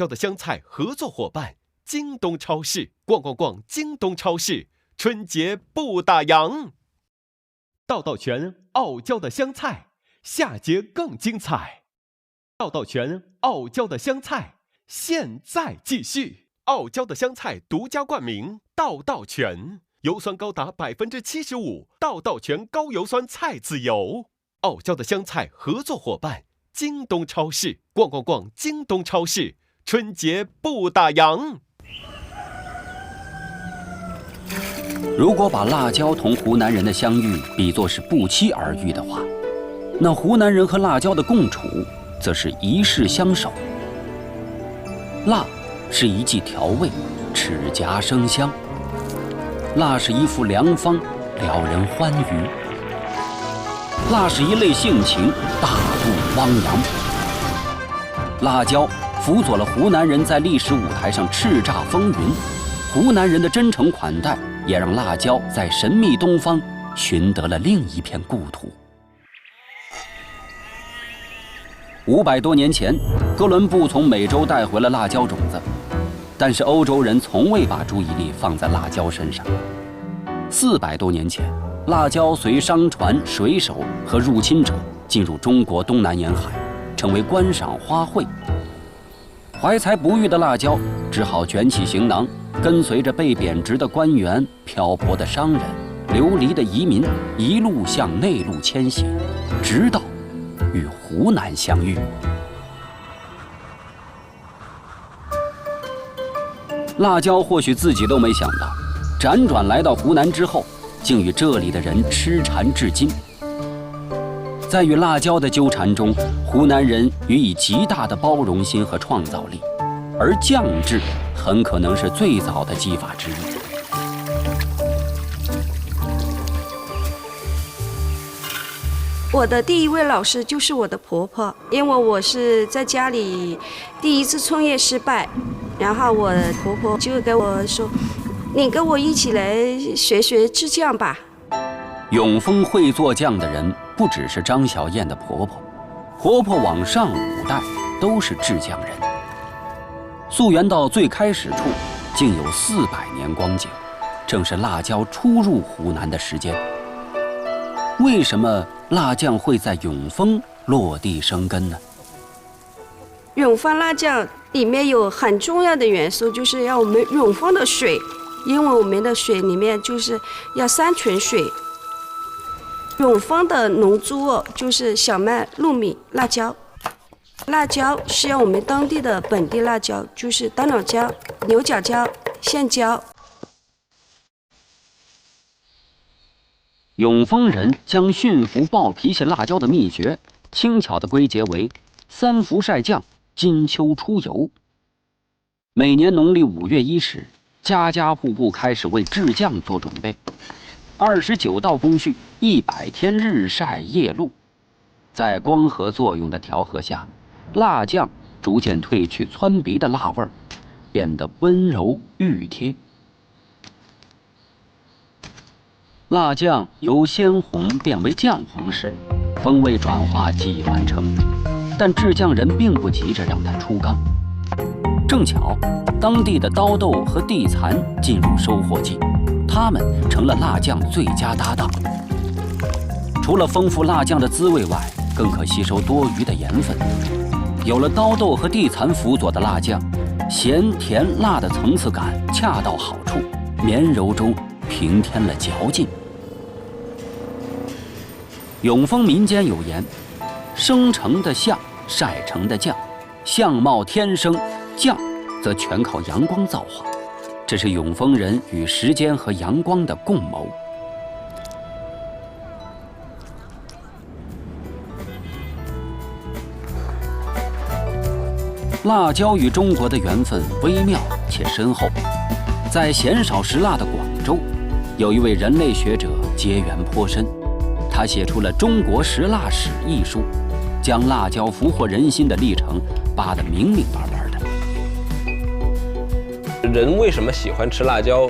椒的香菜合作伙伴京东超市，逛逛逛京东超市，春节不打烊。道道全傲娇的香菜，下节更精彩。道道全傲娇的香菜，现在继续。傲娇的香菜独家冠名道道全，油酸高达75%，道道全高油酸菜籽油。傲娇的香菜合作伙伴京东超市，逛逛逛京东超市，春节不打烊。如果把辣椒同湖南人的相遇比作是不期而遇的话，那湖南人和辣椒的共处则是一世相守。辣是一剂调味，齿颊生香；辣是一副良方，撩人欢愉；辣是一类性情，大度汪洋。辣椒辅佐了湖南人在历史舞台上叱咤风云，湖南人的真诚款待也让辣椒在神秘东方寻得了另一片故土。500多年前，哥伦布从美洲带回了辣椒种子，但是欧洲人从未把注意力放在辣椒身上。400多年前，辣椒随商船、水手和入侵者进入中国东南沿海，成为观赏花卉。怀才不遇的辣椒只好卷起行囊，跟随着被贬值的官员、漂泊的商人、流离的移民，一路向内陆迁徙，直到与湖南相遇。辣椒或许自己都没想到，辗转来到湖南之后，竟与这里的人痴缠至今。在与辣椒的纠缠中，湖南人予以极大的包容心和创造力，而酱制很可能是最早的技法之一。我的第一位老师就是我的婆婆，因为我是在家里第一次创业失败，然后我婆婆就跟我说：“你跟我一起来学学制酱吧。”永丰会做酱的人不只是张小燕的婆婆，婆婆往上5代都是制酱人。溯源到最开始处，竟有400年光景，正是辣椒初入湖南的时间。为什么辣酱会在永丰落地生根呢？永丰辣酱里面有很重要的元素，就是要我们永丰的水，因为我们的水里面就是要山泉水。永丰的农作物就是小麦、糯米、辣椒。辣椒是要我们当地的本地辣椒，就是灯笼椒、牛角椒、线椒。永丰人将驯服爆脾气辣椒的秘诀轻巧地归结为3伏晒酱，金秋出油。每年农历5月1日，家家户户开始为制酱做准备。29道工序，100天日晒夜露，在光合作用的调和下，辣酱逐渐褪去窜鼻的辣味儿，变得温柔熨贴。辣酱由鲜红变为酱红时，风味转化即已完成，但制酱人并不急着让它出缸。正巧，当地的刀豆和地蚕进入收获季，它们成了辣酱最佳搭档。除了丰富辣酱的滋味外，更可吸收多余的盐分。有了刀豆和地蚕辅佐的辣酱，咸甜辣的层次感恰到好处，绵柔中平添了嚼劲。永丰民间有言：生成的相，晒成的酱，相貌天生，酱则全靠阳光造化。这是永丰人与时间和阳光的共谋。辣椒与中国的缘分微妙且深厚。在鲜少食辣的广州，有一位人类学者结缘颇深，他写出了《中国食辣史》一书，将辣椒俘获人心的历程扒得明明白白的。人为什么喜欢吃辣椒？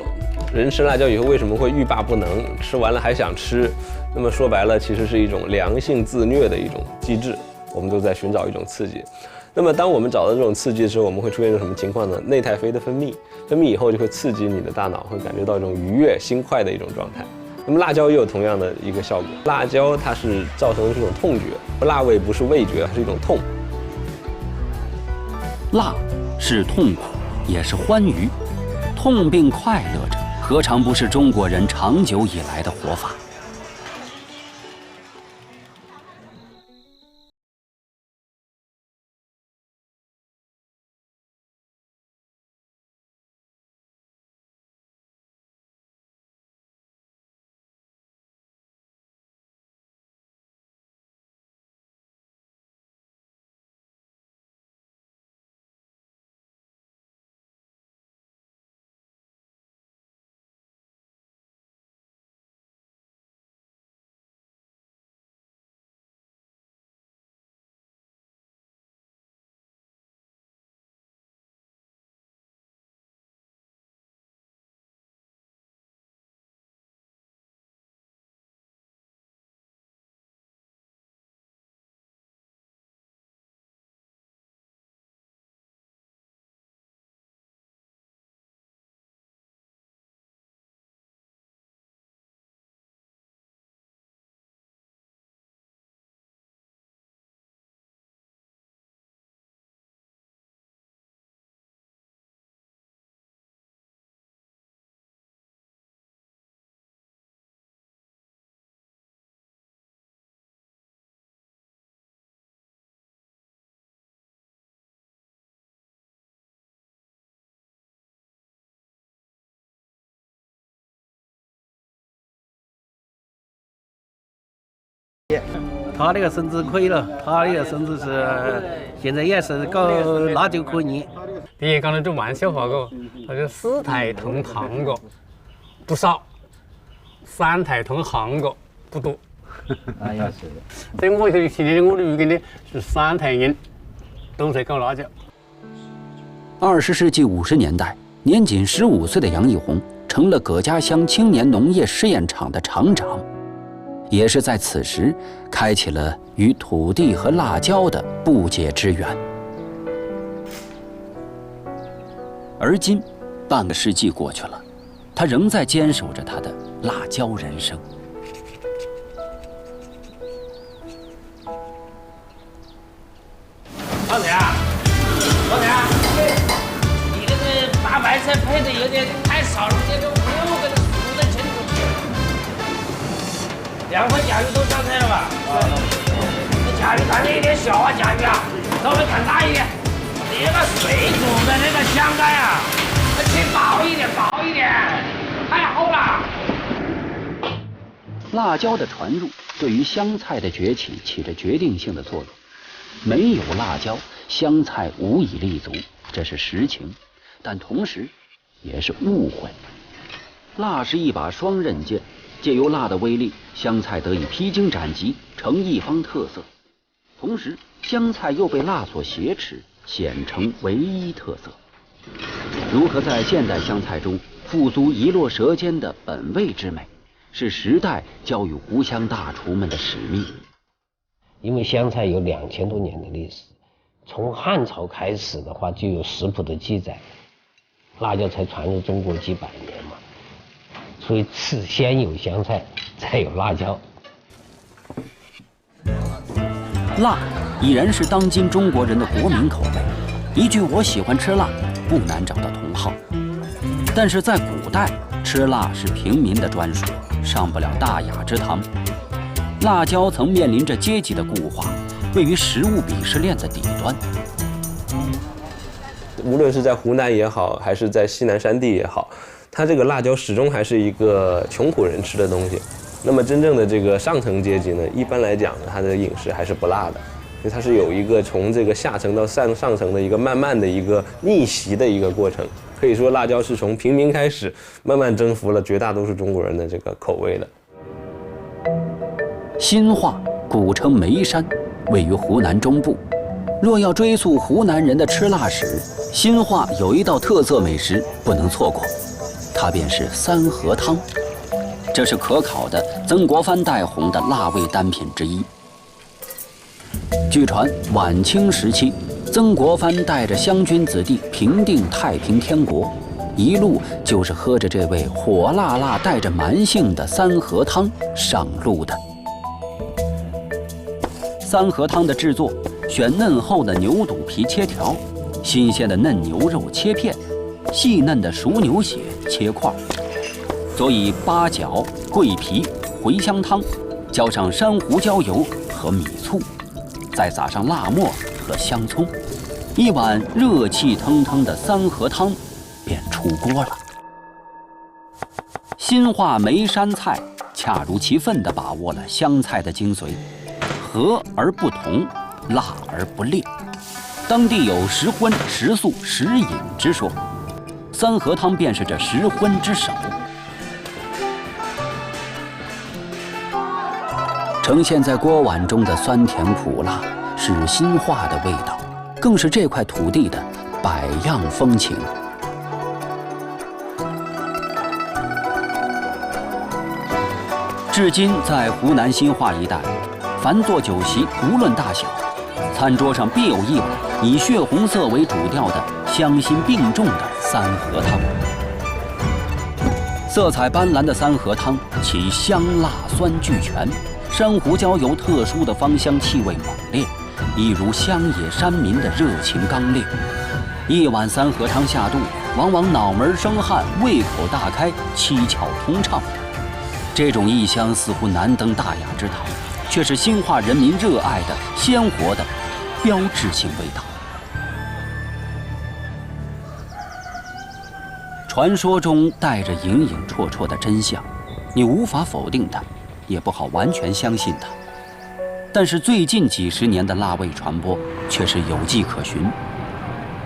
人吃辣椒以后为什么会欲罢不能？吃完了还想吃？那么说白了，其实是一种良性自虐的一种机制。我们都在寻找一种刺激。那么当我们找到这种刺激的时候，我们会出现一种什么情况呢？内太妃的分泌以后就会刺激你的大脑，会感觉到一种愉悦、心快的一种状态。那么辣椒也有同样的一个效果，辣椒它是造成的是一种痛觉，辣味不是味觉，它是一种痛。辣是痛苦，也是欢愉，痛并快乐着，何尝不是中国人长久以来的活法？他那个绳子可以了，他那个绳子是现在也是搞辣椒可以。第一讲那种玩笑话个，那个4台同堂个不少，3台同行个不多。那也是。所以我现在我的预计呢是3台人都在搞辣椒。20世纪50年代，年仅15岁的杨义宏成了葛家乡青年农业试验场的厂长。也是在此时，开启了与土地和辣椒的不解之缘。而今，半个世纪过去了，他仍在坚守着他的辣椒人生。老陈啊，你这个大白菜配的有点太少了，这个没有给它数得清楚。2块甲鱼都上菜了吧？那甲鱼看着有点小啊，甲鱼啊，稍微看大一点。那个水煮的那个香干啊，那切薄一点，太厚了。辣椒的传入对于湘菜的崛起起着决定性的作用。没有辣椒，湘菜无以立足，这是实情，但同时也是误会。辣是一把双刃剑。借由辣的威力，湘菜得以披荆斩棘，成一方特色。同时，湘菜又被辣所挟持，显成唯一特色。如何在现代湘菜中复足遗落舌尖的本味之美，是时代交予湖湘大厨们的使命。因为湘菜有2000多年的历史，从汉朝开始的话就有食谱的记载，辣椒才传入中国几百年嘛。所以是先有湘菜，再有辣椒。辣已然是当今中国人的国民口味。一句我喜欢吃辣，不难找到同好。但是在古代，吃辣是平民的专属，上不了大雅之堂。辣椒曾面临着阶级的固化，位于食物鄙视链的底端。无论是在湖南也好，还是在西南山地也好，它这个辣椒始终还是一个穷苦人吃的东西。那么真正的这个上层阶级呢，一般来讲呢，它的饮食还是不辣的，因为它是有一个从这个下层到上层的一个慢慢的一个逆袭的一个过程。可以说辣椒是从平民开始，慢慢征服了绝大多数中国人的这个口味的。新化古称眉山，位于湖南中部。若要追溯湖南人的吃辣史，新化有一道特色美食不能错过，它便是三合汤。这是可考的曾国藩带红的辣味单品之一。据传晚清时期，曾国藩带着湘军子弟平定太平天国，一路就是喝着这味火辣辣带着蛮性的三合汤上路的。三合汤的制作，选嫩厚的牛肚皮切条，新鲜的嫩牛肉切片，细嫩的熟牛血切块，佐以八角、桂皮、茴香汤，浇上山胡椒油和米醋，再撒上辣末和香葱，一碗热气腾腾的三合汤便出锅了。新化梅山菜恰如其分地把握了湘菜的精髓，和而不同，辣而不烈。当地有十荤、十素、十饮之说，三合汤便是这十荤之首。呈现在锅碗中的酸甜苦辣，是新化的味道，更是这块土地的百样风情。至今，在湖南新化一带，凡做酒席，无论大小，餐桌上必有一碗以血红色为主调的香辛并重的三合汤。色彩斑斓的三合汤，其香辣酸俱全，山胡椒油特殊的芳香气味猛烈，一如乡野山民的热情刚烈。一碗三合汤下肚，往往脑门生汗，胃口大开，七窍通畅。这种异香似乎难登大雅之堂，却是新化人民热爱的鲜活的标志性味道。传说中带着隐隐绰绰的真相，你无法否定它，也不好完全相信它。但是最近几十年的辣味传播却是有迹可循，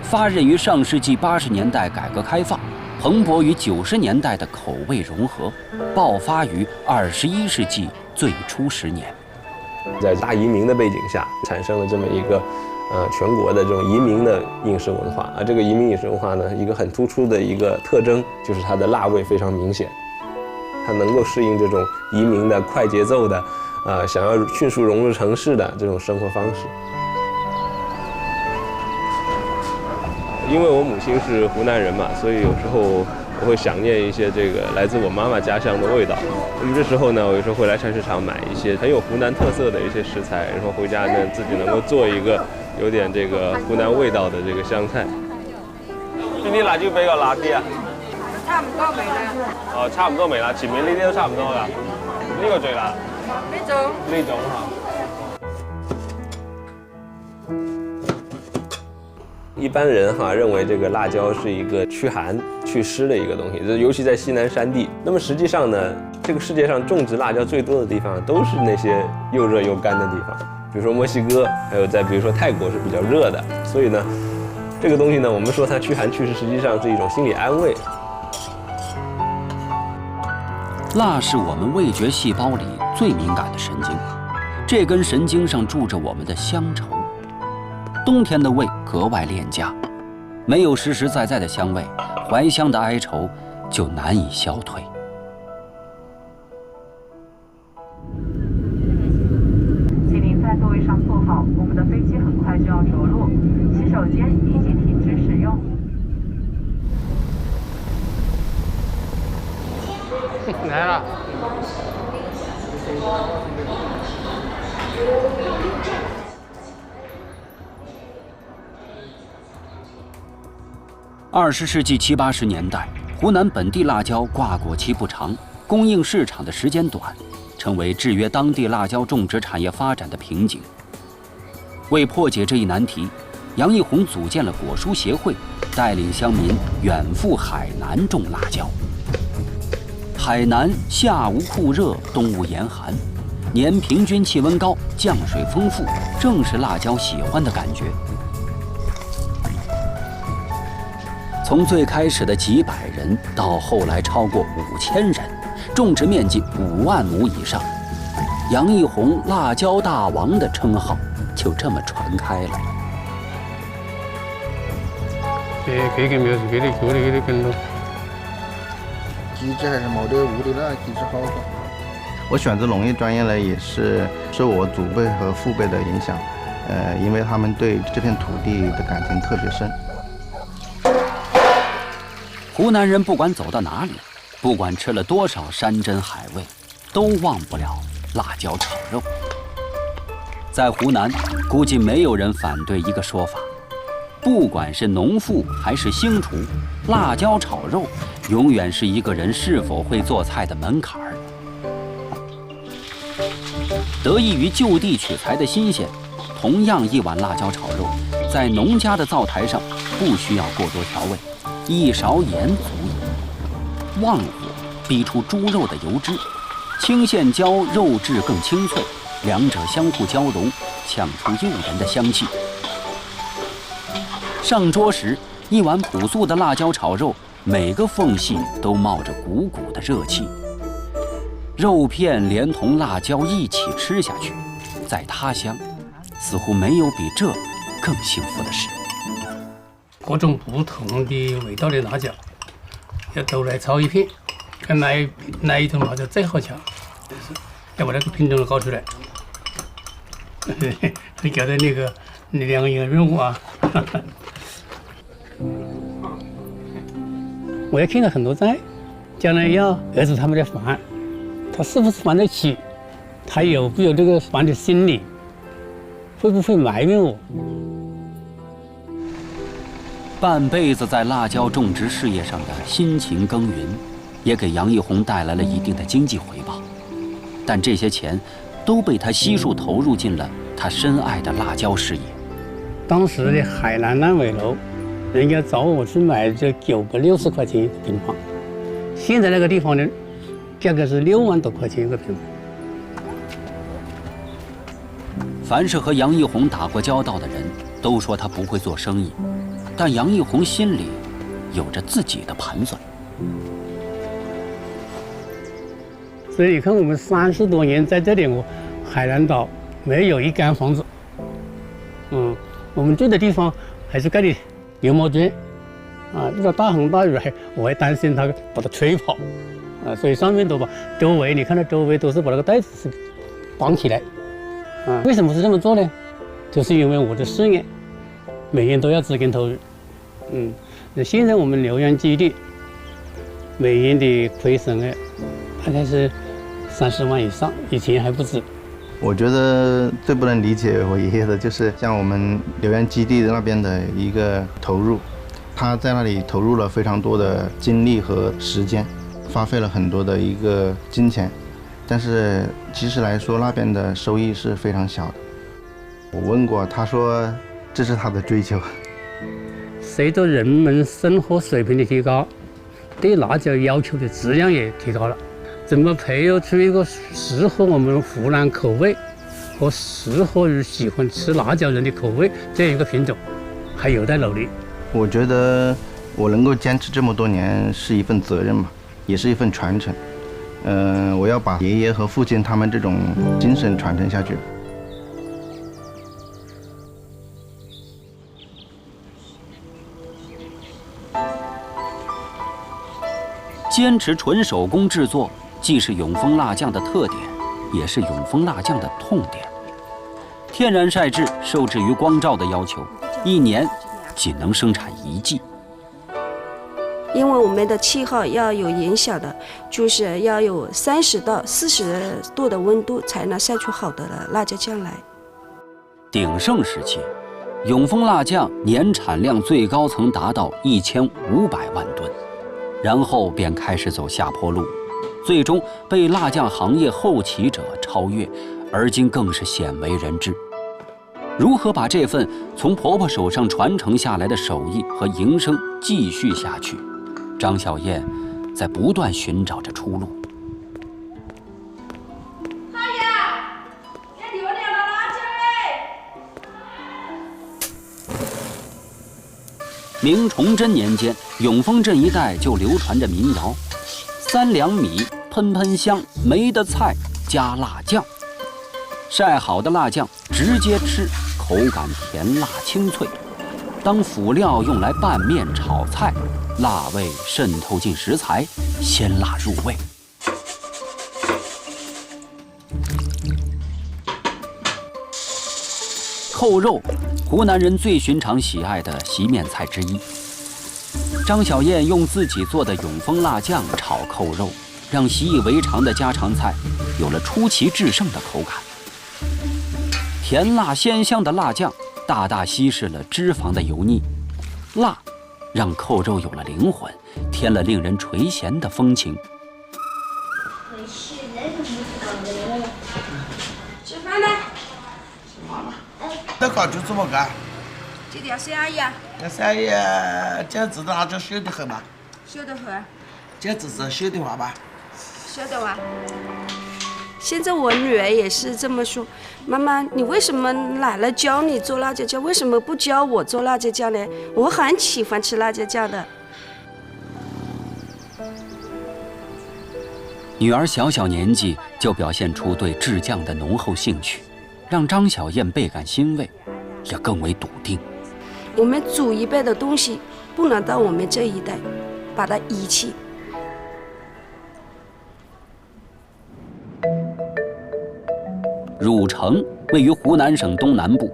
发轫于上世纪80年代改革开放，蓬勃于90年代的口味融合，爆发于21世纪最初10年。在大移民的背景下，产生了这么一个全国的这种移民的饮食文化。而这个移民饮食文化呢，一个很突出的一个特征就是它的辣味非常明显，它能够适应这种移民的快节奏的想要迅速融入城市的这种生活方式。因为我母亲是湖南人嘛，所以有时候我会想念一些这个来自我妈妈家乡的味道。那么这时候呢，我有时候会来菜市场买一些很有湖南特色的一些食材，然后回家呢自己能够做一个有点这个湖南味道的这个湘菜。呢啲辣椒比較辣啲啊？差唔多未啦。哦，差唔多未辣，前面呢啲都差唔多㗎。呢個最辣。呢種嚇。一般人认为这个辣椒是一个驱寒祛湿的一个东西，尤其在西南山地。那么实际上呢，这个世界上种植辣椒最多的地方都是那些又热又干的地方，比如说墨西哥，还有比如说泰国是比较热的。所以呢，这个东西呢，我们说它驱寒祛湿，实际上是一种心理安慰。辣是我们味觉细胞里最敏感的神经，这根神经上住着我们的乡愁。冬天的胃格外恋家，没有实实在在的香味，怀乡的哀愁就难以消退。请您在座位上坐好，我们的飞机很快就要着陆，洗手间已经停止使用。来了。20世纪70、80年代，湖南本地辣椒挂果期不长，供应市场的时间短，成为制约当地辣椒种植产业发展的瓶颈。为破解这一难题，杨义宏组建了果蔬协会，带领乡民远赴海南种辣椒。海南夏无酷热，冬无严寒，年平均气温高，降水丰富，正是辣椒喜欢的感觉。从最开始的几百人，到后来超过5000人，种植面积5万亩以上，杨义宏“辣椒大王”的称号就这么传开了。给描述给你做的给你跟着。机制还是没得物理那机制好的。我选择农业专业呢，也是受我祖辈和父辈的影响。因为他们对这片土地的感情特别深。湖南人不管走到哪里，不管吃了多少山珍海味，都忘不了辣椒炒肉。在湖南，估计没有人反对一个说法：不管是农妇还是星厨，辣椒炒肉永远是一个人是否会做菜的门槛儿。得益于就地取材的新鲜，同样一碗辣椒炒肉，在农家的灶台上不需要过多调味，一勺盐足矣。旺火逼出猪肉的油脂，青线椒肉质更清脆，两者相互交融，呛出诱人的香气。上桌时，一碗朴素的辣椒炒肉，每个缝隙都冒着鼓鼓的热气。肉片连同辣椒一起吃下去，在他乡，似乎没有比这更幸福的事。各种不同的味道的辣椒，要都来炒一片，看哪一种辣椒最好吃，要把那个品种搞出来，会觉得那个良言润物啊。我也看了很多菜，将来要儿子他们的饭，他是不是饭得起？他有不有这个饭的心理？会不会埋怨我？半辈子在辣椒种植事业上的辛勤耕耘，也给杨义宏带来了一定的经济回报。但这些钱都被他悉数投入进了他深爱的辣椒事业。当时的海南烂尾楼，人家找我去买这960块钱一个平方，现在那个地方呢，价格是6万多块钱一个平方。凡是和杨义宏打过交道的人都说他不会做生意，但杨义宏心里有着自己的盘算。所以你看，我们30多年在这里，海南岛没有一间房子。我们住的地方还是盖的牛毛毡，遇到大风大雨我还担心它把它吹跑，所以上面都把周围，你看到周围都是把那个袋子绑起来。为什么是这么做呢？就是因为我的事业每年都要资金投入。那现在我们留园基地每年的亏损大概是30万以上，以前还不止。我觉得最不能理解我爷爷的就是像我们留园基地那边的一个投入，他在那里投入了非常多的精力和时间，花费了很多的一个金钱，但是其实来说那边的收益是非常小的。我问过，他说这是他的追求。随着人们生活水平的提高，对辣椒要求的质量也提高了。怎么培育出一个适合我们湖南口味和适合于喜欢吃辣椒人的口味这样一个品种，还有待努力。我觉得我能够坚持这么多年是一份责任吧，也是一份传承。我要把爷爷和父亲他们这种精神传承下去。坚持纯手工制作，既是永丰辣酱的特点，也是永丰辣酱的痛点。天然晒制受制于光照的要求，一年仅能生产1季。因为我们的气候要有影响的，就是要有30到40度的温度，才能晒出好的辣椒酱来。鼎盛时期，永丰辣酱年产量最高曾达到1500万吨。然后便开始走下坡路，最终被辣酱行业后起者超越，而今更是鲜为人知。如何把这份从婆婆手上传承下来的手艺和营生继续下去，张小燕在不断寻找着出路。明崇祯年间，永丰镇一带就流传着民谣：3两米喷喷香，没的菜加辣酱。晒好的辣酱直接吃，口感甜辣清脆。当辅料用来拌面炒菜，辣味渗透进食材，鲜辣入味。扣肉，湖南人最寻常喜爱的席面菜之一。张小燕用自己做的永丰辣酱炒扣肉，让习以为常的家常菜有了出奇制胜的口感。甜辣鲜香的辣酱大大稀释了脂肪的油腻，辣让扣肉有了灵魂，添了令人垂涎的风情。吃饭了。这个就这么干。这条三叶。这三叶这子的辣椒小得很嘛。小得很。这只是小的话吧。小的话。现在我女儿也是这么说，妈妈，你为什么奶奶教你做辣椒酱，为什么不教我做辣椒酱呢？我很喜欢吃辣椒酱的。女儿小小年纪就表现出对制酱的浓厚兴趣，让张小燕倍感欣慰，也更为笃定。我们祖一辈的东西不能到我们这一代把它遗弃。汝城位于湖南省东南部，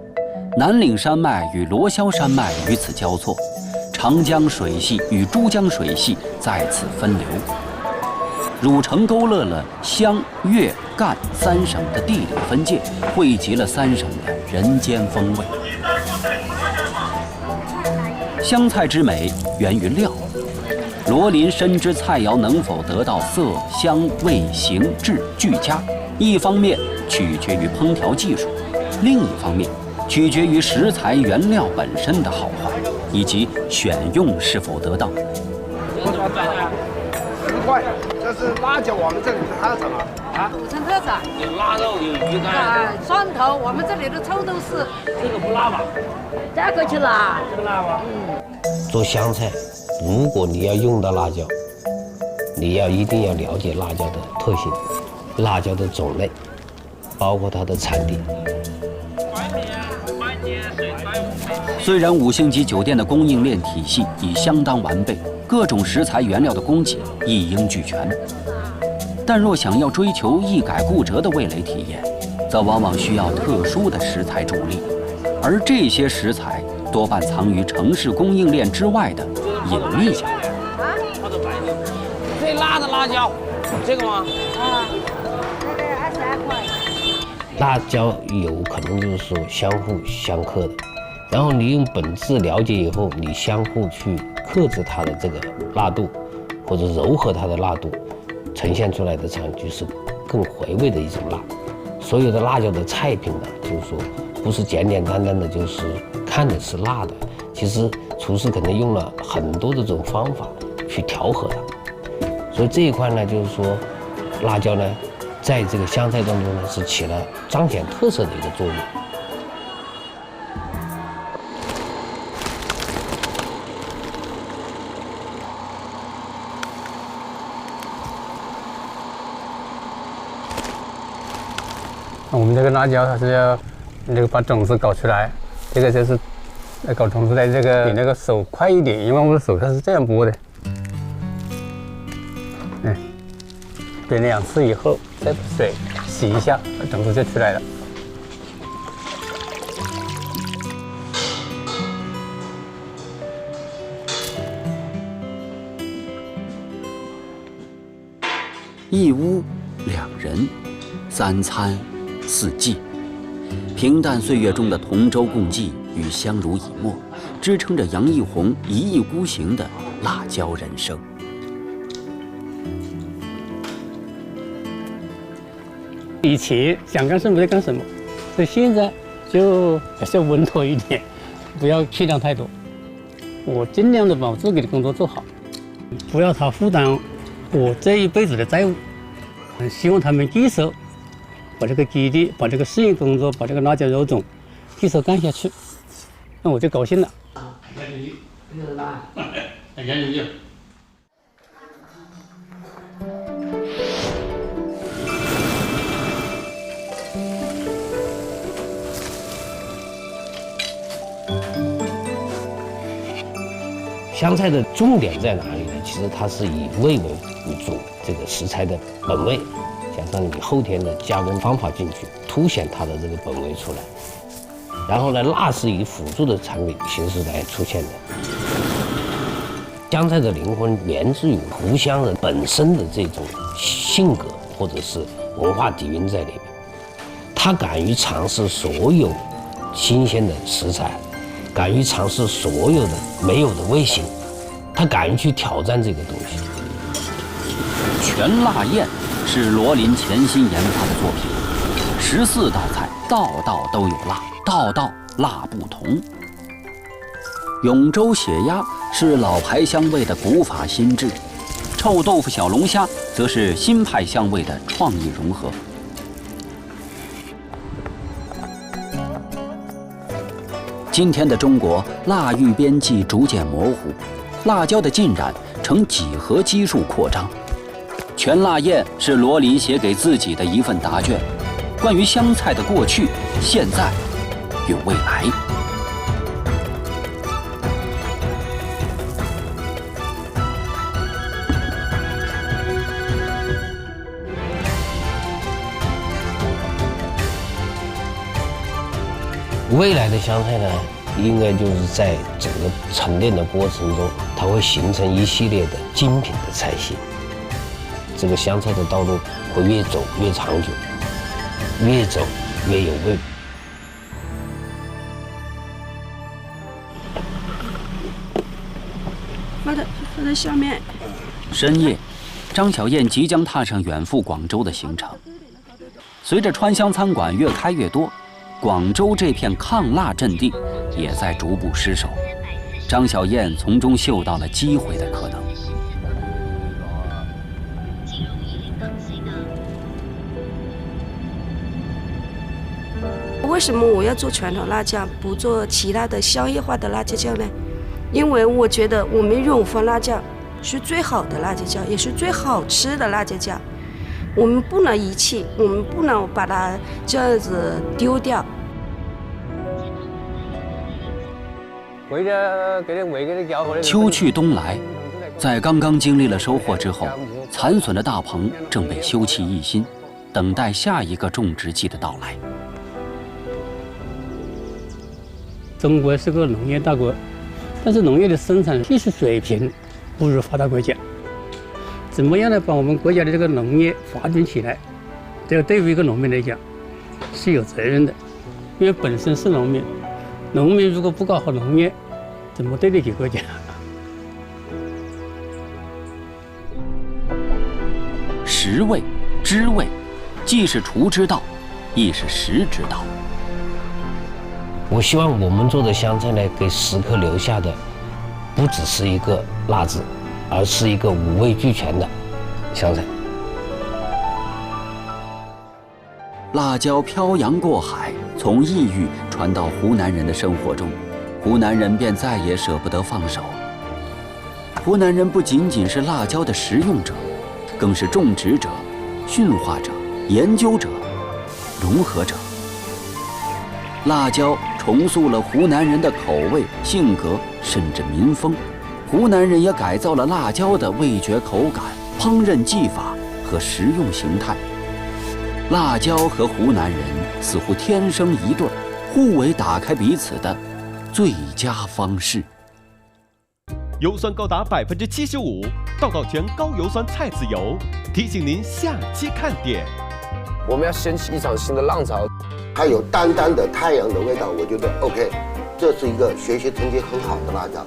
南岭山脉与罗霄山脉与此交错，长江水系与珠江水系在此分流。汝城勾勒了湘、粤、赣三省的地理分界，汇集了三省的人间风味。湘菜之美源于料，罗林深知菜肴能否得到色、香、味、形、质俱佳，一方面取决于烹调技术，另一方面取决于食材原料本身的好坏，以及选用是否得当。10块，这是辣椒，我们这里的特产啊。古城特产，有腊肉，有鱼干，蒜头，我们这里的臭豆豉。这个不辣吧？这个去辣，这个辣吧？做湘菜，如果你要用到辣椒，你一定要了解辣椒的特性，辣椒的种类，包括它的产地。虽然5星级酒店的供应链体系已相当完备，各种食材原料的供给一应俱全，但若想要追求一改故折的味蕾体验，则往往需要特殊的食材助力，而这些食材多半藏于城市供应链之外的隐秘角落。最辣的辣椒，这个吗？啊，这个22块。辣椒有可能就是说相互相克的，然后你用本质了解以后，你相互去克制它的这个辣度，或者柔和它的辣度，呈现出来的产就是更回味的一种辣。所有的辣椒的菜品呢，就是说不是简简单单的就是看着是辣的，其实厨师可能用了很多的这种方法去调和它。所以这一块呢，就是说辣椒呢，在这个湘菜当中呢，是起了彰显特色的一个作用。我们这个辣椒它是要那个把种子搞出来，这个就是搞种子的这个比那个手快一点，因为我的手它是这样剥的。煸2次以后，再把水洗一下，种子就出来了。一屋2人，3餐4季，平淡岁月中的同舟共济与相濡以沫，支撑着杨义宏一意孤行的辣椒人生。以前想干什么就干什么，所以现在就还是要稳妥一点，不要气量太多。我尽量的把我自己的工作做好，不要他负担我这一辈子的债务。希望他们继续把这个基地、把这个试验工作、把这个辣椒肉种继续干下去，那我就高兴了。湘菜的重点在哪里呢？其实它是以味为主，这个食材的本味，加上你后天的加工方法进去，凸显它的这个本味出来。然后呢，辣是以辅助的产品形式来出现的。湘菜的灵魂源自于湖湘人本身的这种性格或者是文化底蕴在里面，他敢于尝试所有新鲜的食材，敢于尝试所有的没有的味型，他敢于去挑战这个东西。全辣宴是罗林潜心研发的作品，14道菜道道都有辣，道道辣不同。永州血鸭是老牌香味的古法新制，臭豆腐小龙虾则是新派香味的创意融合。今天的中国，辣域边际逐渐模糊，辣椒的浸染呈几何基数扩张。全辣宴是罗林写给自己的一份答卷，关于湘菜的过去、现在与未来。未来的湘菜呢，应该就是在整个沉淀的过程中，它会形成一系列的精品的菜系。这个湘菜的道路会越走越长久，越走越有味。放在下面。深夜，张小燕即将踏上远赴广州的行程。随着川湘餐馆越开越多，广州这片抗辣阵地也在逐步失守。张小燕从中嗅到了机会的可能。为什么我要做传统辣酱，不做其他的商业化的辣椒酱呢？因为我觉得我们永芳辣酱是最好的辣椒酱，也是最好吃的辣椒酱。我们不能遗弃，我们不能把它这样子丢掉。秋去冬来，在刚刚经历了收获之后，残损的大棚正被修葺一新，等待下一个种植季的到来。中国是个农业大国，但是农业的生产技术水平不如发达国家。怎么样呢？把我们国家的这个农业发展起来，这个对于一个农民来讲是有责任的，因为本身是农民，农民如果不搞好农业，怎么对得起国家？食味、知味，既是厨之道，亦是食之道。我希望我们做的湘菜呢，给食客留下的不只是一个辣字，而是一个五味俱全的湘菜。辣椒漂洋过海，从异域传到湖南人的生活中，湖南人便再也舍不得放手。湖南人不仅仅是辣椒的食用者，更是种植者、驯化者、研究者、融合者。辣椒重塑了湖南人的口味、性格，甚至民风。湖南人也改造了辣椒的味觉口感、烹饪技法和食用形态。辣椒和湖南人似乎天生一对，互为打开彼此的最佳方式。油酸高达75%，道道全高油酸菜籽油，提醒您下期看点。我们要掀起一场新的浪潮。它有淡淡的太阳的味道，我觉得 OK， 这是一个学习成绩很好的辣椒。